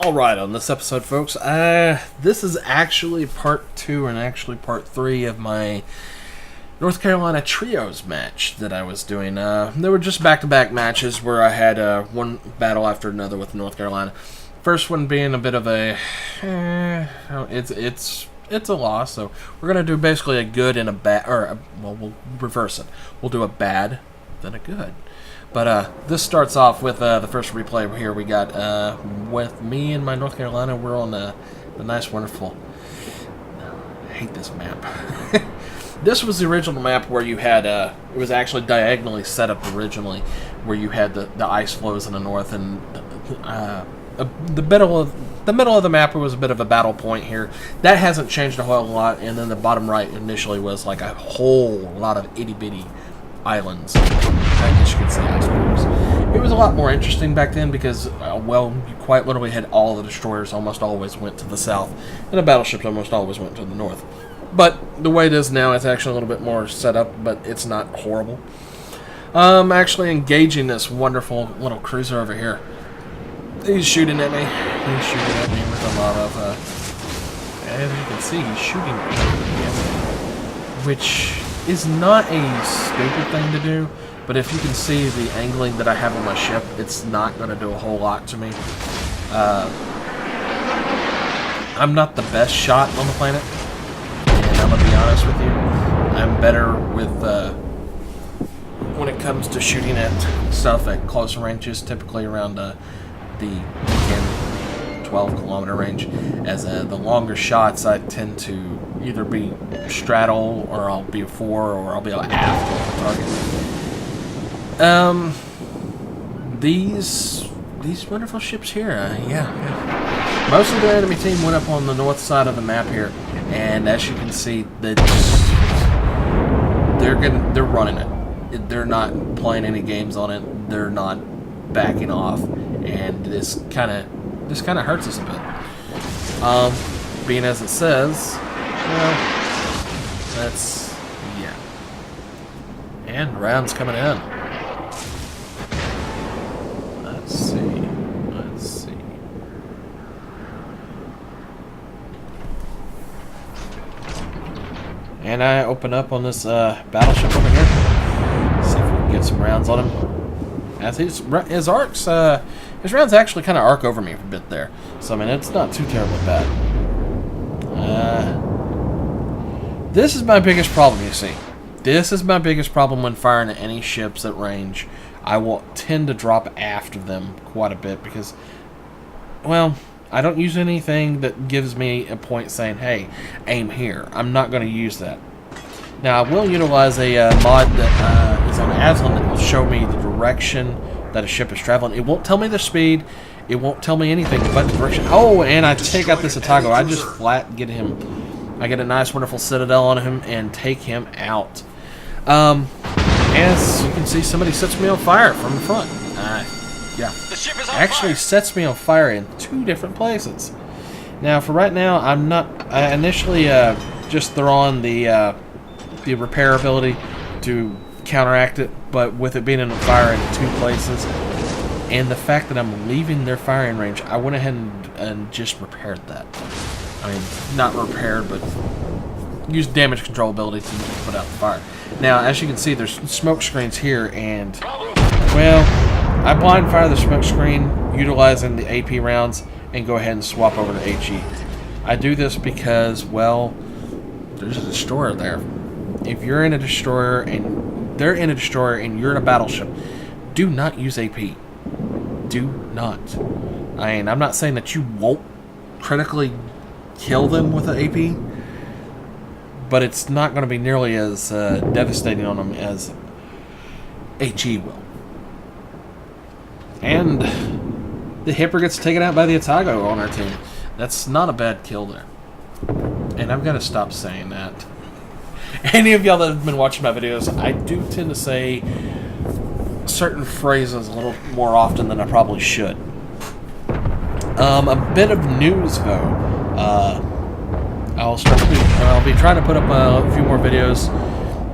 Alright, on this episode, folks, this is actually part 2 and actually part 3 of my North Carolina Trios match that I was doing. They were just back-to-back matches where I had one battle after another with North Carolina. First one being a bit of a... it's a loss, so we're going to do basically a good and a bad... well, we'll reverse it. We'll do a bad, then a good. But this starts off with the first replay here. We got with me and my North Carolina. We're on the nice, wonderful... I hate this map. This was the original map where you had... it was actually diagonally set up originally, where you had the ice flows in the north, and the middle of the map was a bit of a battle point here. That hasn't changed a whole lot, and then the bottom right initially was like a whole lot of itty-bitty islands. I guess you could say icebergs. It was a lot more interesting back then because, well, you quite literally had all the destroyers almost always went to the south, and the battleships almost always went to the north. But the way it is now, it's actually a little bit more set up, but it's not horrible. I'm actually engaging this wonderful little cruiser over here. He's shooting at me. He's shooting at me with a lot of, as you can see, he's shooting at me, which is not a stupid thing to do, but if you can see the angling that I have on my ship, it's not going to do a whole lot to me. I'm not the best shot on the planet, and I'm going to be honest with you. I'm better with, when it comes to shooting at stuff at closer ranges, typically around the 10-12 kilometer range. As the longer shots, I tend to either be straddle, or I'll be fore, or I'll be aft of the target. These wonderful ships here, yeah. Most of the enemy team went up on the north side of the map here, and as you can see, they're running it. They're not playing any games on it. They're not backing off, and this kind of hurts us a bit. Being as it says, well, that's, yeah. And rounds coming in. Let's see. And I open up on this battleship over here. See if we can get some rounds on him. As his arcs, his rounds actually kind of arc over me for a bit there. So, I mean, it's not too terribly bad. This is my biggest problem, you see. This is my biggest problem when firing at any ships at range. I will tend to drop aft of them quite a bit because, well, I don't use anything that gives me a point saying, hey, aim here. I'm not going to use that. Now, I will utilize a mod that is on Aslan that will show me the direction that a ship is traveling. It won't tell me the speed. It won't tell me anything but the direction. Oh, and I take out this Atago. I just flat get him. I get a nice, wonderful citadel on him and take him out. As you can see, somebody sets me on fire from the front. Yeah. Actually sets me on fire in 2 different places. Now, for right now, I'm not... I initially just throw on the repair ability to counteract it, but with it being in a fire in 2 places, and the fact that I'm leaving their firing range, I went ahead and just repaired that. I mean, not repaired, but used damage control ability to put out the fire. Now, as you can see, there's smoke screens here, and, well, I blind fire the smoke screen utilizing the AP rounds and go ahead and swap over to HE. I do this because, well, there's a destroyer there. If you're in a destroyer and they're in a destroyer and you're in a battleship, do not use AP. Do not. I mean, I'm not saying that you won't critically kill them with an AP, but it's not going to be nearly as devastating on them as HE will. And the Hipper gets taken out by the Atago on our team. That's not a bad kill there. And I've got to stop saying that. Any of y'all that have been watching my videos, I do tend to say certain phrases a little more often than I probably should. A bit of news, though. I'll be trying to put up a few more videos,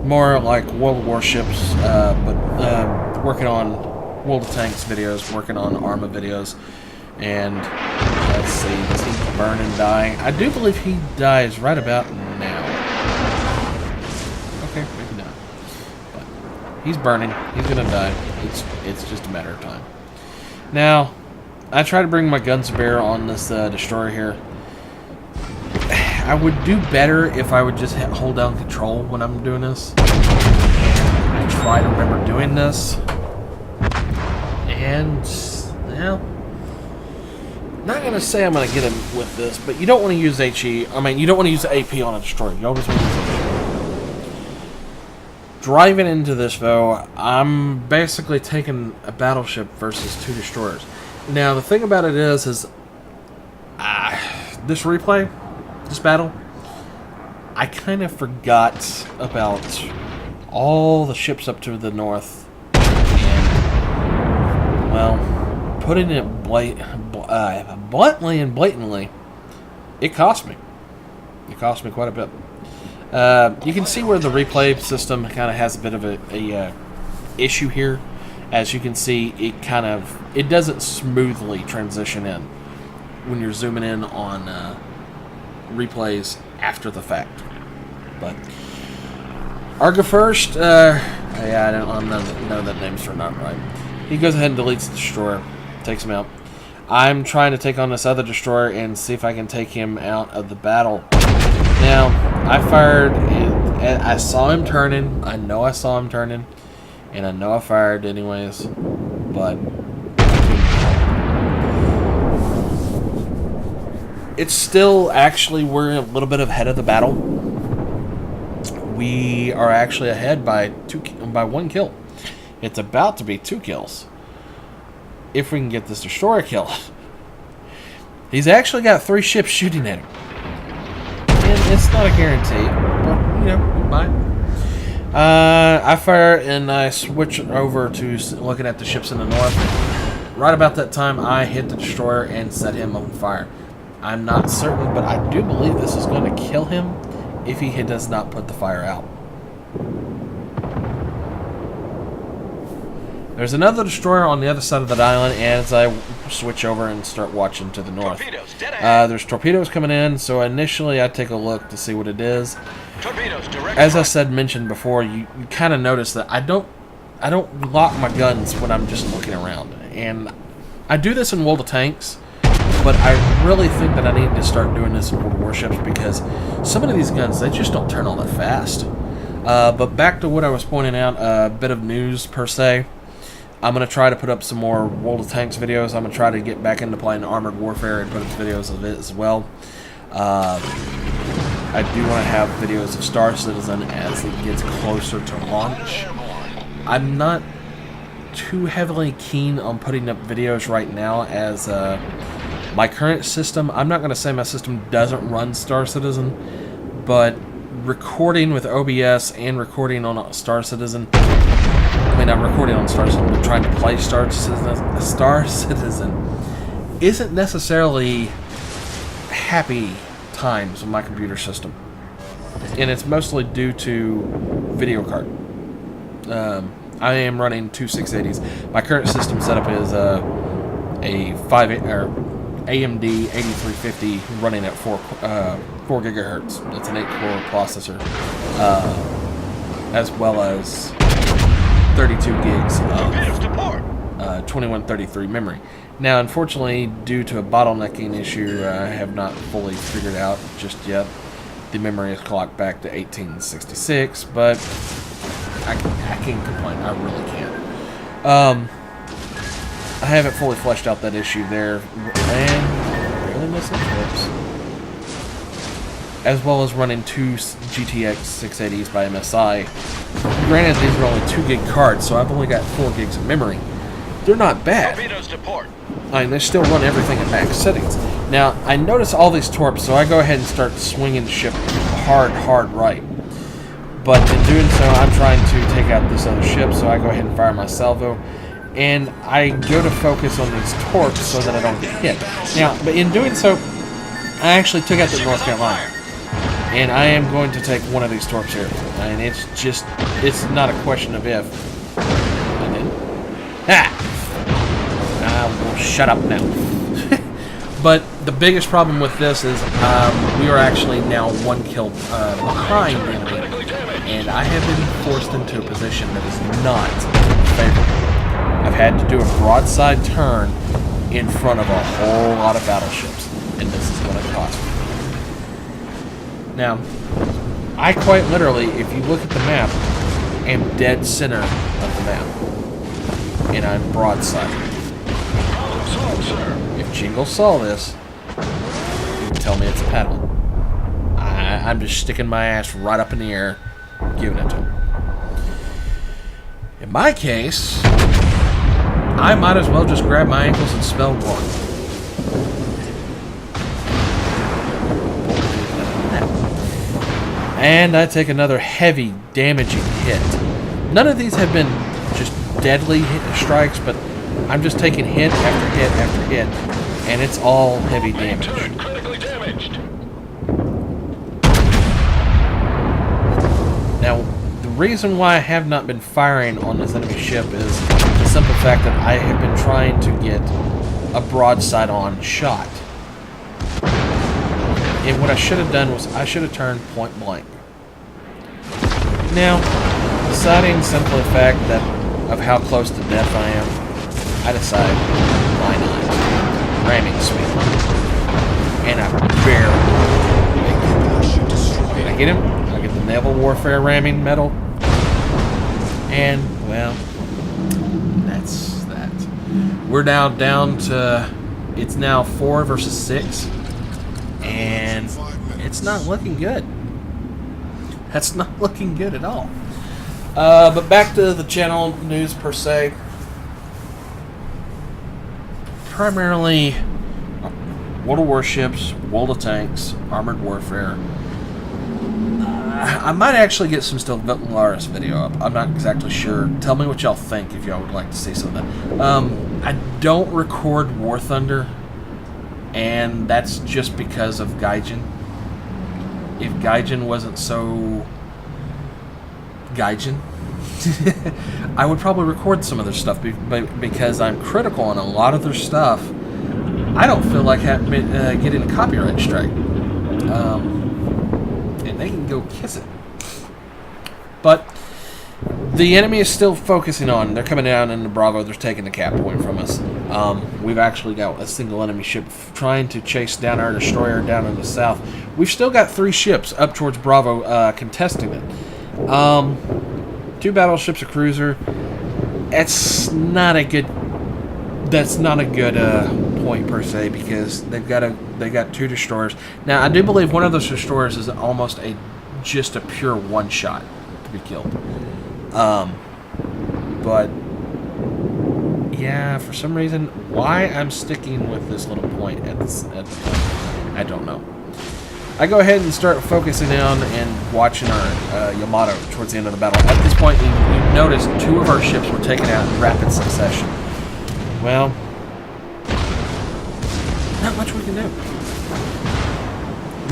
more like World Warships, but working on World of Tanks videos, working on Arma videos, and let's see, does he burn and die? I do believe he dies right about now. Okay, maybe not. But he's burning. He's gonna die. It's just a matter of time. Now, I try to bring my guns to bear on this destroyer here. I would do better if I would just hold down control when I'm doing this. I try to remember doing this. And, well, not going to say I'm going to get him with this, but you don't want to use HE. I mean, you don't want to use the AP on a destroyer. You always want to use HE. Driving into this, though, I'm basically taking a battleship versus 2 destroyers. Now, the thing about it is this replay, this battle, I kind of forgot about all the ships up to the north, and, well, putting it bluntly and blatantly, it cost me. It cost me quite a bit. You can see where the replay system kind of has a bit of a issue here. As you can see, it doesn't smoothly transition in when you're zooming in on replays after the fact. But Arga first, yeah, I don't know that names are not right. He goes ahead and deletes the destroyer, takes him out. I'm trying to take on this other destroyer and see if I can take him out of the battle. Now, I fired, and I saw him turning. I know I saw him turning, and I know I fired anyways, but it's still actually, we're a little bit ahead of the battle. We are actually ahead by 1 kill. It's about to be 2 kills. If we can get this destroyer kill. He's actually got 3 ships shooting at him. And it's not a guarantee, but, you know, we might. I fire and I switch over to looking at the ships in the north. Right about that time, I hit the destroyer and set him on fire. I'm not certain, but I do believe this is going to kill him if he does not put the fire out. There's another destroyer on the other side of that island, and as I switch over and start watching to the north, there's torpedoes coming in. So initially, I take a look to see what it is. As I mentioned before, you kind of notice that I don't lock my guns when I'm just looking around, and I do this in World of Tanks. But I really think that I need to start doing this in World of Warships because some of these guns, they just don't turn all that fast. But back to what I was pointing out, a bit of news per se. I'm going to try to put up some more World of Tanks videos. I'm going to try to get back into playing Armored Warfare and put up videos of it as well. I do want to have videos of Star Citizen as it gets closer to launch. I'm not too heavily keen on putting up videos right now as my current system. I'm not going to say my system doesn't run Star Citizen, but recording with OBS and recording on Star Citizen, I mean, I'm recording on Star Citizen, but trying to play Star Citizen isn't necessarily happy times on my computer system. And it's mostly due to video card. I am running 2 680s. My current system setup is a AMD 8350 running at 4 gigahertz. It's an 8-core processor, as well as 32 gigs of 2133 memory. Now, unfortunately, due to a bottlenecking issue I have not fully figured out just yet, the memory is clocked back to 1866, but I can't complain. I really can't. I haven't fully fleshed out that issue there, and barely missing trips. As well as running 2 GTX 680s by MSI. Granted, these are only 2 gig cards, so I've only got 4 gigs of memory. They're not bad. I mean, they still run everything at max settings. Now, I notice all these torps, so I go ahead and start swinging the ship hard right. But in doing so, I'm trying to take out this other ship, so I go ahead and fire my salvo. And I go to focus on these torps so that I don't get hit. Now, but in doing so, I actually took out the North Carolina. And I am going to take one of these torps here. And it's not a question of if. And then, well, shut up now. But the biggest problem with this is we are actually now 1 kill behind the enemy, and I have been forced into a position that is not favorable. I've had to do a broadside turn in front of a whole lot of battleships, and this is going to cost me. Now, I quite literally, if you look at the map, am dead center of the map, and I'm broadside. If Jingle saw this, he would tell me it's a paddle. I'm just sticking my ass right up in the air, giving it to him. In my case, I might as well just grab my ankles and spell one. And I take another heavy, damaging hit. None of these have been just deadly strikes, but I'm just taking hit after hit after hit, and it's all heavy damage. Now, the reason why I have not been firing on this enemy ship is the simple fact that I have been trying to get a broadside on shot. And what I should have done was I should have turned point blank. Now, deciding simply the fact that of how close to death I am, I decide, why not? Ramming speed. And I barely. I get him. I get the naval warfare ramming medal. And, well, that's that. We're now down to, it's now 4 versus 6. And it's not looking good. That's not looking good at all. But back to the channel news per se. Primarily World of Warships, World of Tanks, Armored Warfare. I might actually get some Stellaris video up. I'm not exactly sure. Tell me what y'all think if y'all would like to see some of that. I don't record War Thunder, and that's just because of Gaijin. If Gaijin wasn't so Gaijin, I would probably record some of their stuff because I'm critical on a lot of their stuff. I don't feel like getting a copyright strike. And they can go kiss it. But the enemy is still focusing on. They're coming down into Bravo. They're taking the cap point from us. We've actually got a single enemy ship trying to chase down our destroyer down in the south. We've still got 3 ships up towards Bravo contesting it. 2 battleships, a cruiser. That's not a good point per se, because they got 2 destroyers. Now I do believe one of those destroyers is almost just a pure one shot to be killed. But yeah, for some reason, why I'm sticking with this little point at the I don't know. I go ahead and start focusing on and watching our Yamato towards the end of the battle. At this point, you notice 2 of our ships were taken out in rapid succession. Well, not much we can do.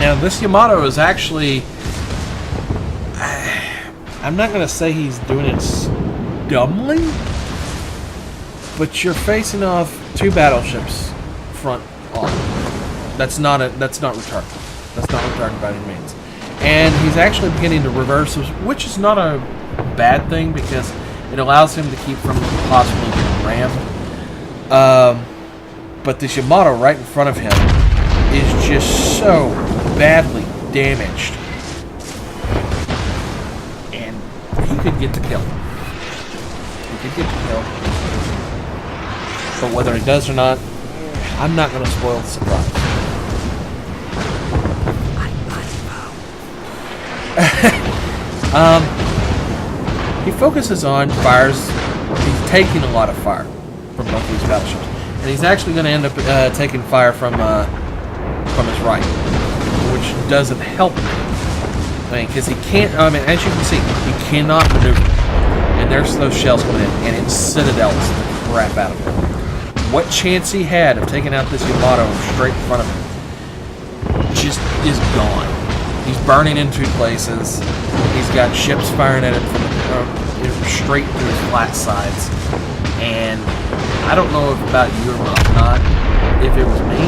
Now, this Yamato is actually, I'm not going to say he's doing it dumbly, but you're facing off 2 battleships front on. That's not retarded. That's not retarded by any means. And he's actually beginning to reverse, which is not a bad thing because it allows him to keep from possibly getting rammed. But this Yamato right in front of him is just so badly damaged. And he could get the kill. He could get the kill. But whether he does or not, I'm not going to spoil the surprise. He focuses on fires. He's taking a lot of fire from both these battleships. And he's actually going to end up taking fire from his right, which doesn't help him. I mean, because he can't, as you can see, he cannot maneuver. And there's those shells coming in, and it citadels the crap out of him. What chance he had of taking out this Yamato straight in front of him just is gone. He's burning in 2 places. He's got ships firing at him from straight through his flat sides. And I don't know about you or not, if it was me,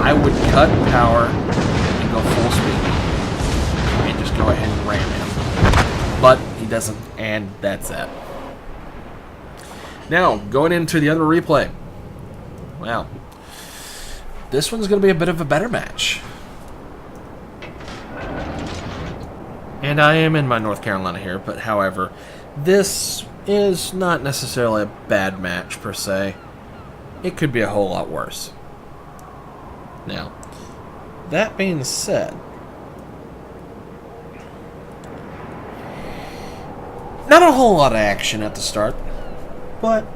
I would cut power and go full speed and just go ahead and ram him. But he doesn't, and that's it. Now, going into the other replay. Wow. This one's going to be a bit of a better match. And I am in my North Carolina here, but however, this is not necessarily a bad match per se. It could be a whole lot worse. Now, that being said, not a whole lot of action at the start, but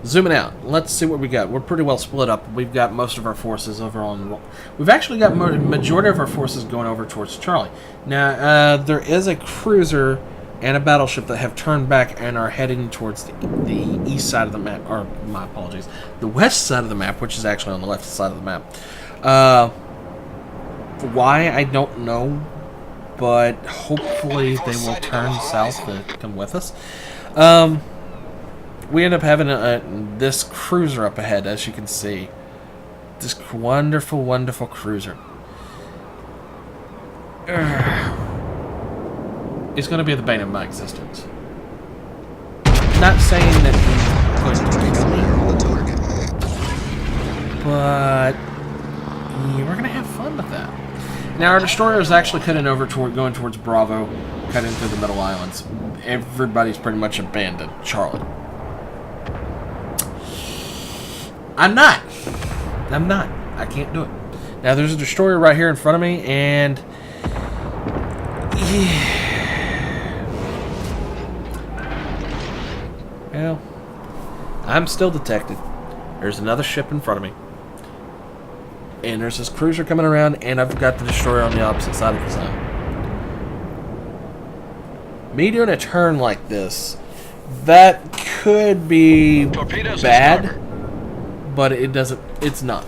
zooming out, let's see what we got. We're pretty well split up. We've got most of our forces over on... We've actually got majority of our forces going over towards Charlie. Now, there is a cruiser and a battleship that have turned back and are heading towards the east side of the map. Or, my apologies, the west side of the map, which is actually on the left side of the map. Why, I don't know, but hopefully they will turn south to come with us. We end up having this cruiser up ahead, as you can see. This wonderful, wonderful cruiser. It's going to be the bane of my existence. Not saying that he's going to kill me, but yeah, we're going to have fun with that. Now, our destroyer is actually cutting over going towards Bravo, cutting through the Middle Islands. Everybody's pretty much abandoned Charlie. I'm not. I can't do it. Now, there's a destroyer right here in front of me, and yeah. Well, I'm still detected. There's another ship in front of me. And there's this cruiser coming around, and I've got the destroyer on the opposite side of the zone. Me doing a turn like this, that could be bad, but it doesn't. It's not.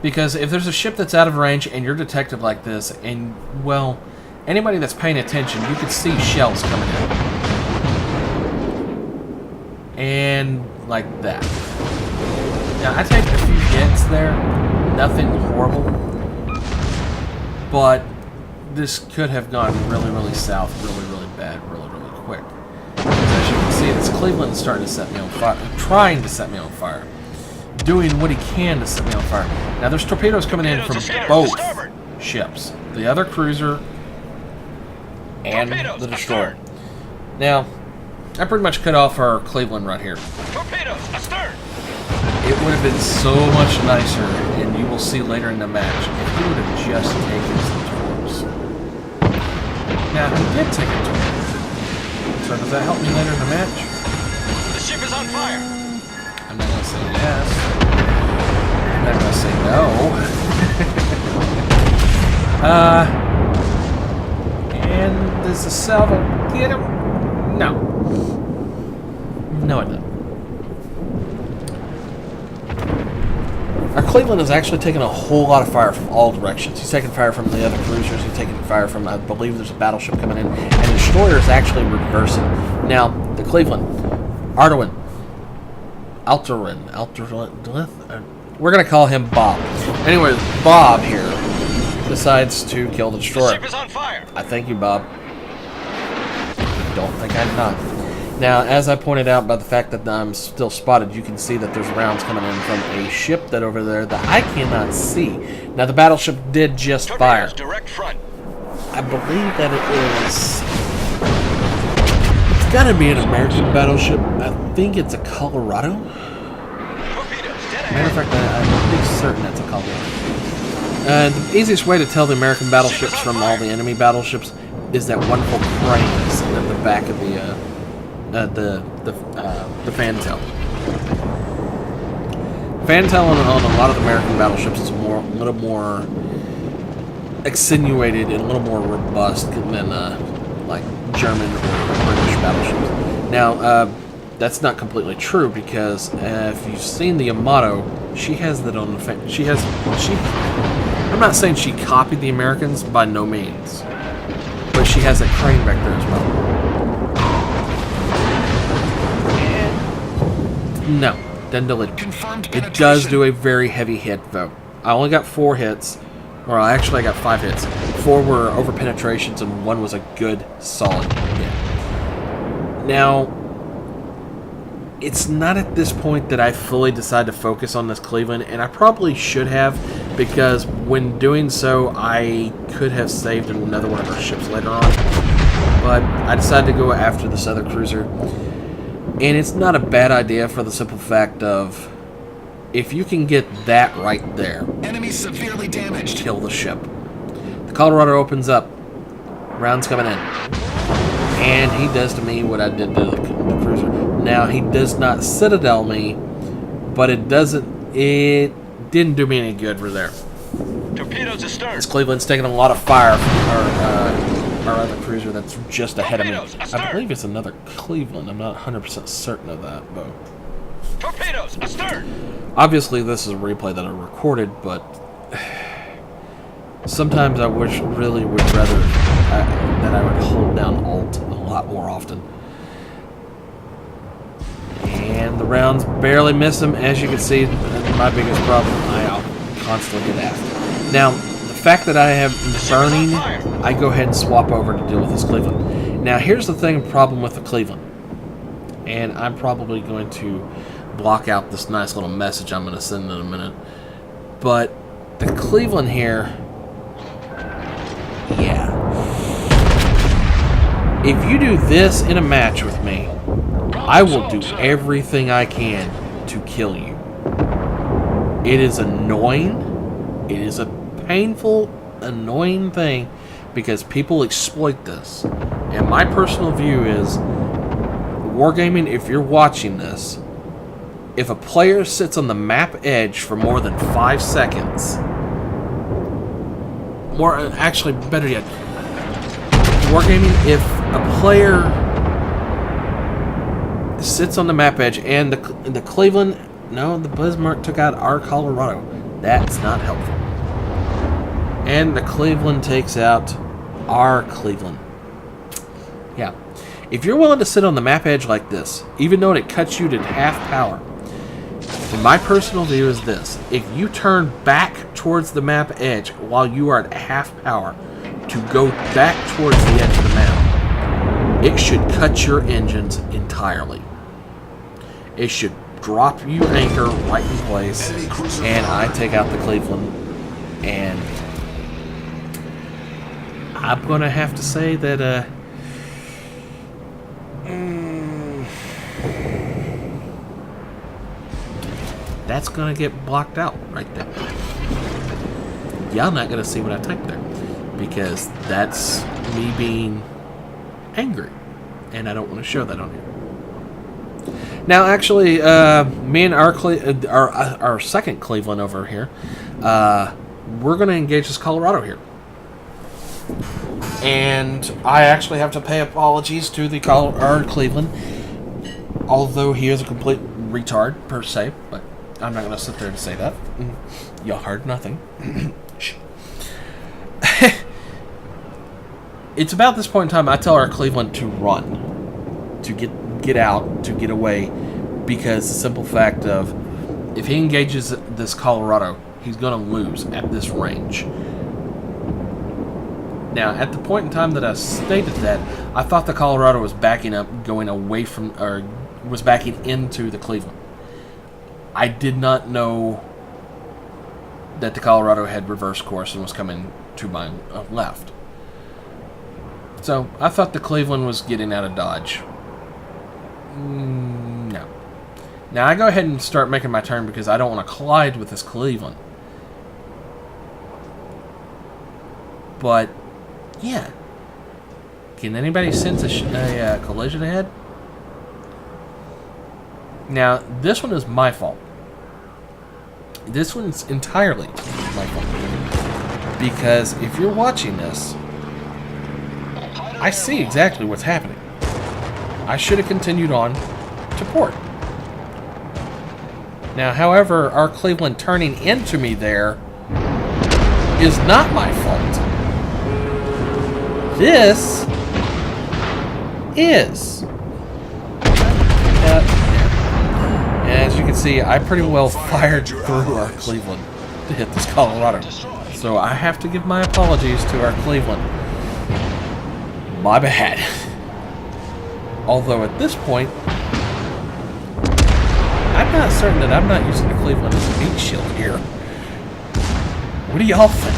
Because if there's a ship that's out of range and you're detected like this, and, well, anybody that's paying attention, you could see shells coming in. And like that. Now, I take a few hits there. Nothing horrible. But this could have gone really, really south, really, really bad, really, really quick. As you can see, it's Cleveland starting to set me on fire. Trying to set me on fire. Doing what he can to set me on fire. Now, there's torpedoes coming in from both ships. The other cruiser and the destroyer. Now, I pretty much cut off our Cleveland right here. Torpedoes astern. It would have been so much nicer, and you will see later in the match, if he would have just taken some torps. Now, he did take a torp. So does that help me later in the match? The ship is on fire. I'm not going to say yes. I'm not going to say no. And does the salvo get him? No. No, it doesn't. Our Cleveland is actually taking a whole lot of fire from all directions. He's taking fire from the other cruisers. He's taking fire from, I believe there's a battleship coming in. And the destroyer is actually reversing. Now, the Cleveland, Alterwin, we're going to call him Bob. Anyways, Bob here decides to kill the destroyer. The ship is on fire. I thank you, Bob. Don't think I'm not. Now, as I pointed out by the fact that I'm still spotted, you can see that there's rounds coming in from a ship that over there that I cannot see. Now, the battleship did just fire. Direct front. I believe that it is... It's got to be an American battleship. I think it's a Colorado. Matter of fact, I'm pretty certain that's a Colorado. The easiest way to tell the American battleships from all the enemy battleships is that wonderful crane sitting at the back of the fan tail. Fan tail on a lot of the American battleships is a little more extenuated and a little more robust than like German or British battleships. Now, that's not completely true because if you've seen the Yamato, she has that on the fan. I'm not saying she copied the Americans by no means, but she has that crane back there as well. No, doesn't delete it. Confirmed It penetration. does do a very heavy hit, though. I only got 4 hits. Or actually, I got 5 hits. 4 were over penetrations, and 1 was a good, solid hit. Now, it's not at this point that I fully decide to focus on this Cleveland, and I probably should have, because when doing so, I could have saved another one of our ships later on. But I decided to go after this other cruiser. And it's not a bad idea for the simple fact of, if you can get that right there, Enemy severely damaged. kill the ship. The Colorado opens up. Rounds coming in. And he does to me what I did to the cruiser. Now, he does not Citadel me, but it didn't do me any good for there. Torpedoes astern. This Cleveland's taking a lot of fire from our other cruiser that's just ahead of me. Torpedoes, I astern. believe it's another Cleveland. I'm not 100% certain of that, but Torpedoes astern. obviously this is a replay that I recorded, but sometimes I really would rather that I would hold down Alt a lot more often. And the rounds barely miss him. As you can see, my biggest problem, I'll constantly get asked. Now, the fact that I have burning, I go ahead and swap over to deal with this Cleveland. Now, here's the problem with the Cleveland. And I'm probably going to block out this nice little message I'm going to send in a minute. But the Cleveland here, yeah. If you do this in a match with me, I will do everything I can to kill you. It is annoying. It is a painful, annoying thing because people exploit this. And my personal view is, Wargaming, if you're watching this, if a player sits on the map edge for more than 5 seconds, actually, better yet, Wargaming, if a player sits on the map edge and the Cleveland, no, the Bismarck took out our Colorado. That's not helpful. And the Cleveland takes out our Cleveland. Yeah. If you're willing to sit on the map edge like this, even though it cuts you to half power, and my personal view is this: if you turn back towards the map edge while you are at half power to go back towards the edge of the map, it should cut your engines entirely. It should drop you anchor right in place, and I take out the Cleveland, and I'm going to have to say that that's going to get blocked out right there. Y'all not going to see what I typed there, because that's me being angry, and I don't want to show that on here. Now, actually, me and our second Cleveland over here, we're going to engage this Colorado here. And I actually have to pay apologies to our Cleveland, although he is a complete retard, per se, but I'm not going to sit there and say that. Y'all heard nothing. It's about this point in time I tell our Cleveland to run, to get out, to get away, because the simple fact of, if he engages this Colorado, he's going to lose at this range. Now, at the point in time that I stated that, I thought the Colorado was backing up, going away from, or was backing into the Cleveland. I did not know that the Colorado had reversed course and was coming to my left. So, I thought the Cleveland was getting out of Dodge. No. Now, I go ahead and start making my turn because I don't want to collide with this Cleveland. But, yeah. Can anybody sense a collision ahead? Now, this one is my fault. This one's entirely my fault. Because if you're watching this, I see exactly what's happening. I should have continued on to port. Now, however, our Cleveland turning into me there is not my fault. This is. As as you can see, I pretty well fired through our Cleveland to hit this Colorado. So I have to give my apologies to our Cleveland. My bad. Although at this point, I'm not certain that I'm not using the Cleveland as a meat shield here. What do y'all think?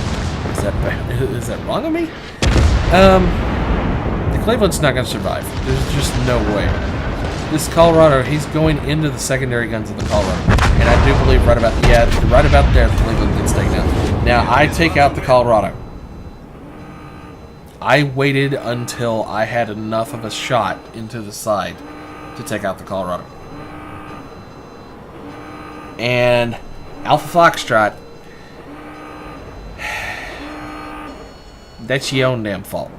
Is that wrong of me? The Cleveland's not going to survive. There's just no way. This Colorado, he's going into the secondary guns of the Colorado. And I do believe right about there, the Cleveland gets taken out. Now, I take out the Colorado. I waited until I had enough of a shot into the side to take out the Colorado. And Alpha Foxtrot, that's your own damn fault.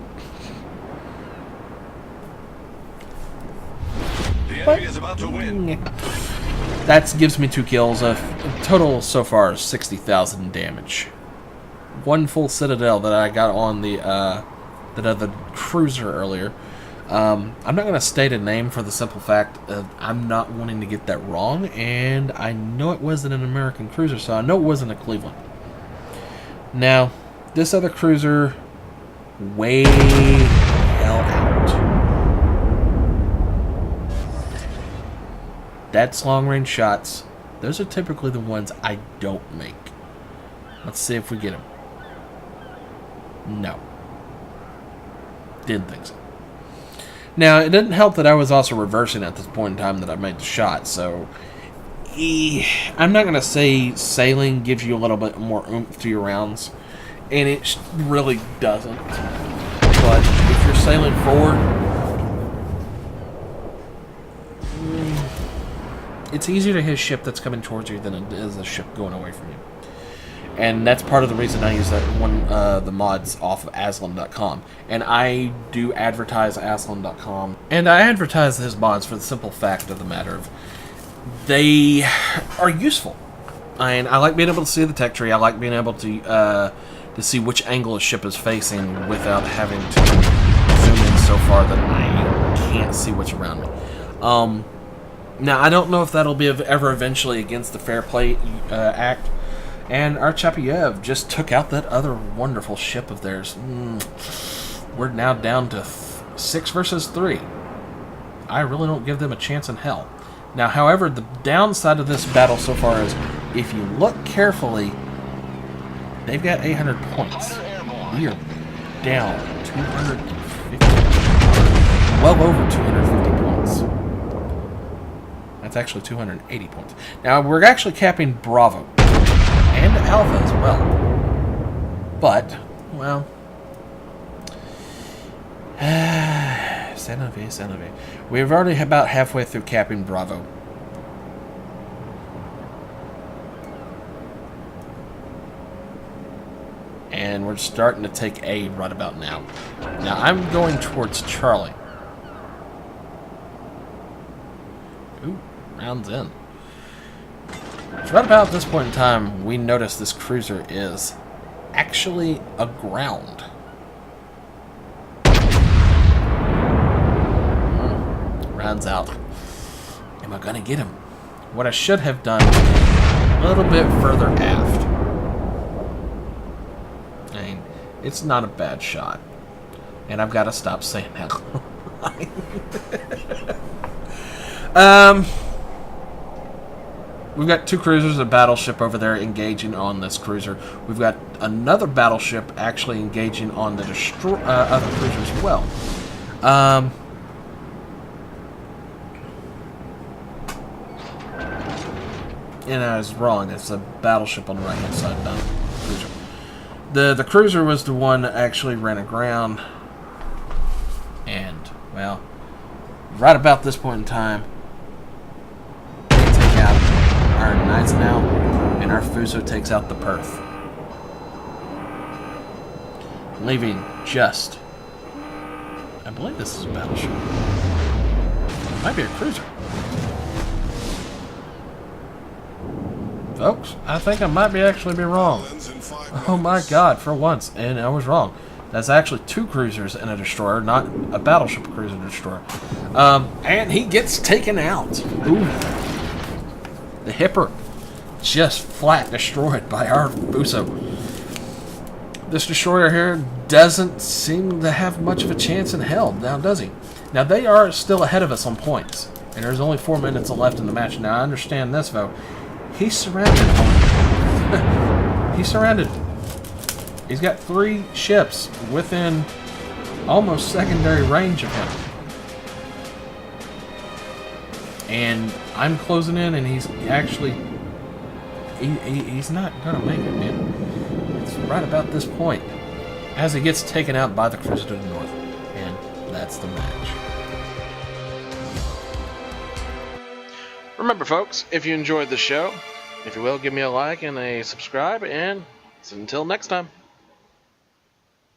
The enemy is about to win. That gives me 2 kills. Total so far is 60,000 damage. One full citadel that I got on the that other cruiser earlier. I'm not going to state a name for the simple fact of I'm not wanting to get that wrong, and I know it wasn't an American cruiser, so I know it wasn't a Cleveland. Now, this other cruiser, way hell out. That's long-range shots. Those are typically the ones I don't make. Let's see if we get them. No. Didn't think so. Now, it didn't help that I was also reversing at this point in time that I made the shot, so I'm not going to say sailing gives you a little bit more oomph to your rounds, and it really doesn't. But if you're sailing forward, it's easier to hit a ship that's coming towards you than it is a ship going away from you. And that's part of the reason I use that one, the mods off of Aslan.com. And I do advertise Aslan.com. And I advertise his mods for the simple fact of the matter of they are useful. And I like being able to see the tech tree. I like being able to see which angle a ship is facing without having to zoom in so far that I can't see what's around me. Now, I don't know if that'll be ever eventually against the Fair Play Act. And our Chapayev just took out that other wonderful ship of theirs. We're now down to 6 versus 3. I really don't give them a chance in hell. Now, however, the downside of this battle so far is, if you look carefully, they've got 800 points. We are down 250. Well over 250 points. That's actually 280 points. Now, we're actually capping Bravo. And Alpha as well. But, well... C'est la vie, c'est la vie. We're already about halfway through capping Bravo. And we're starting to take A right about now. Now, I'm going towards Charlie. Ooh, rounds in. Right about this point in time, we notice this cruiser is actually aground. Rounds out. Am I gonna get him? What I should have done a little bit further aft. I mean, it's not a bad shot. And I've got to stop saying that. We've got 2 cruisers, a battleship over there engaging on this cruiser. We've got another battleship actually engaging on the other cruiser as well. And I was wrong. It's a battleship on the right-hand side, not a cruiser. The cruiser was the one that actually ran aground. And, well, right about this point in time, our Knights now, and our Fuso takes out the Perth. Leaving just... I believe this is a battleship. It might be a cruiser. Folks, I think I might actually be wrong. Oh my god, for once, and I was wrong. That's actually 2 cruisers and a destroyer, not a battleship cruiser destroyer. And he gets taken out. Ooh. Hipper just flat destroyed by our Buso. This destroyer here doesn't seem to have much of a chance in hell, now does he? Now they are still ahead of us on points, and there's only 4 minutes left in the match. Now I understand this, though. He's surrounded. He's surrounded. He's got 3 ships within almost secondary range of him. And I'm closing in, and he's actually... He's not going to make it, man. It's right about this point. As he gets taken out by the cruiser to the north. And that's the match. Remember, folks, if you enjoyed the show, if you will, give me a like and a subscribe, and until next time.